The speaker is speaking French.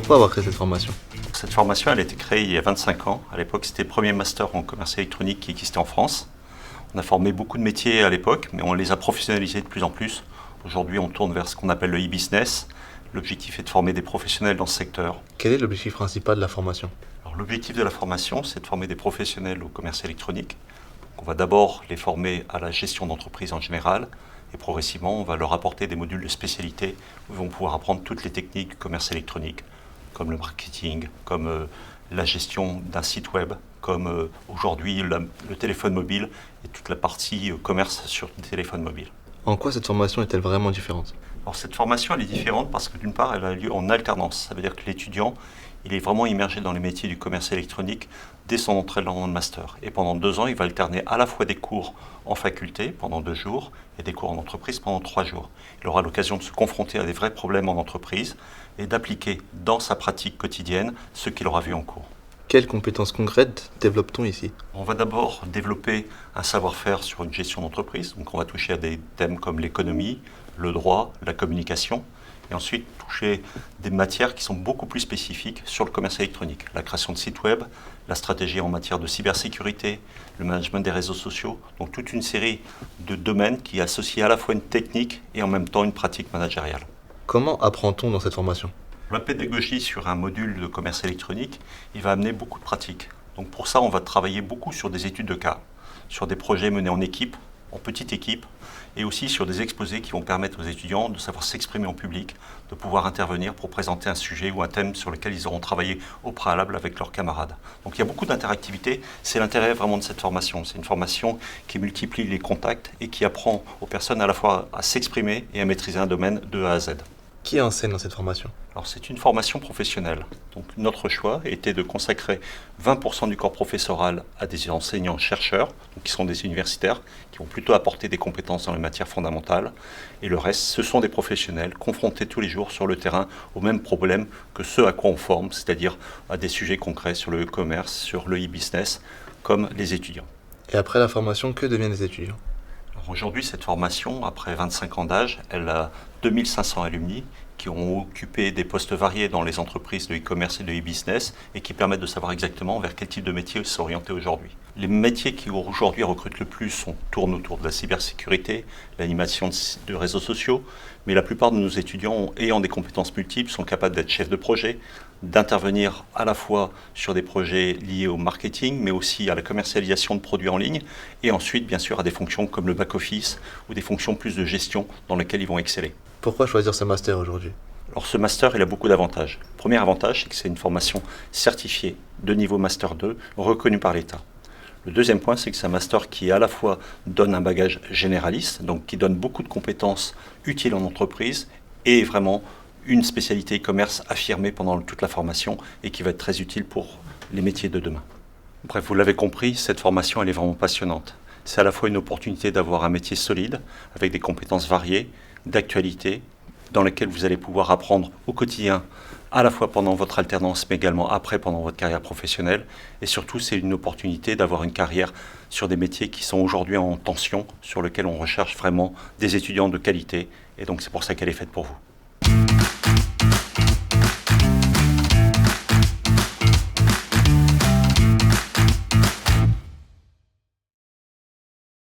Pourquoi avoir créé cette formation? Cette formation, elle a été créée il y a 25 ans. À l'époque, c'était le premier master en commerce électronique qui existait en France. On a formé beaucoup de métiers à l'époque, mais on les a professionnalisés de plus en plus. Aujourd'hui, on tourne vers ce qu'on appelle le e-business. L'objectif est de former des professionnels dans ce secteur. Quel est l'objectif principal de la formation? Alors, l'objectif de la formation, c'est de former des professionnels au commerce électronique. On va d'abord les former à la gestion d'entreprise en général, et progressivement, on va leur apporter des modules de spécialité où ils vont pouvoir apprendre toutes les techniques du commerce électronique, comme le marketing, comme la gestion d'un site web, comme aujourd'hui le téléphone mobile et toute la partie commerce sur le téléphone mobile. En quoi cette formation est-elle vraiment différente? Alors cette formation, elle est différente parce que d'une part, elle a lieu en alternance. Ça veut dire que l'étudiant, il est vraiment immergé dans les métiers du commerce électronique dès son entrée dans le master. Et pendant 2 ans, il va alterner à la fois des cours en faculté pendant 2 jours et des cours en entreprise pendant 3 jours. Il aura l'occasion de se confronter à des vrais problèmes en entreprise et d'appliquer dans sa pratique quotidienne ce qu'il aura vu en cours. Quelles compétences concrètes développe-t-on ici? On va d'abord développer un savoir-faire sur une gestion d'entreprise. Donc on va toucher à des thèmes comme l'économie, le droit, la communication. Et ensuite toucher des matières qui sont beaucoup plus spécifiques sur le commerce électronique. La création de sites web, la stratégie en matière de cybersécurité, le management des réseaux sociaux. Donc toute une série de domaines qui associent à la fois une technique et en même temps une pratique managériale. Comment apprend-on dans cette formation? La pédagogie sur un module de commerce électronique, il va amener beaucoup de pratiques. Donc pour ça, on va travailler beaucoup sur des études de cas, sur des projets menés en équipe, en petite équipe, et aussi sur des exposés qui vont permettre aux étudiants de savoir s'exprimer en public, de pouvoir intervenir pour présenter un sujet ou un thème sur lequel ils auront travaillé au préalable avec leurs camarades. Donc il y a beaucoup d'interactivité, c'est l'intérêt vraiment de cette formation. C'est une formation qui multiplie les contacts et qui apprend aux personnes à la fois à s'exprimer et à maîtriser un domaine de A à Z. Qui enseigne dans cette formation? Alors c'est une formation professionnelle. Donc notre choix était de consacrer 20% du corps professoral à des enseignants-chercheurs, qui sont des universitaires, qui vont plutôt apporter des compétences dans les matières fondamentales. Et le reste, ce sont des professionnels confrontés tous les jours sur le terrain aux mêmes problèmes que ceux à quoi on forme, c'est-à-dire à des sujets concrets sur le e-commerce, sur le e-business, comme les étudiants. Et après la formation, que deviennent les étudiants? Aujourd'hui, cette formation, après 25 ans d'âge, elle a 2500 alumni qui ont occupé des postes variés dans les entreprises de e-commerce et de e-business et qui permettent de savoir exactement vers quel type de métier s'orienter aujourd'hui. Les métiers qui aujourd'hui recrutent le plus tournent autour de la cybersécurité, l'animation de réseaux sociaux, mais la plupart de nos étudiants ayant des compétences multiples sont capables d'être chefs de projet, d'intervenir à la fois sur des projets liés au marketing, mais aussi à la commercialisation de produits en ligne, et ensuite bien sûr à des fonctions comme le back-office ou des fonctions plus de gestion dans lesquelles ils vont exceller. Pourquoi choisir ce master aujourd'hui? Alors ce master, il a beaucoup d'avantages. Le premier avantage, c'est que c'est une formation certifiée de niveau Master 2, reconnue par l'État. Le deuxième point, c'est que c'est un master qui à la fois donne un bagage généraliste, donc qui donne beaucoup de compétences utiles en entreprise, et vraiment une spécialité e-commerce affirmée pendant toute la formation et qui va être très utile pour les métiers de demain. Bref, vous l'avez compris, cette formation, elle est vraiment passionnante. C'est à la fois une opportunité d'avoir un métier solide, avec des compétences variées, d'actualité, dans lesquelles vous allez pouvoir apprendre au quotidien, à la fois pendant votre alternance, mais également après, pendant votre carrière professionnelle. Et surtout, c'est une opportunité d'avoir une carrière sur des métiers qui sont aujourd'hui en tension, sur lesquels on recherche vraiment des étudiants de qualité. Et donc, c'est pour ça qu'elle est faite pour vous.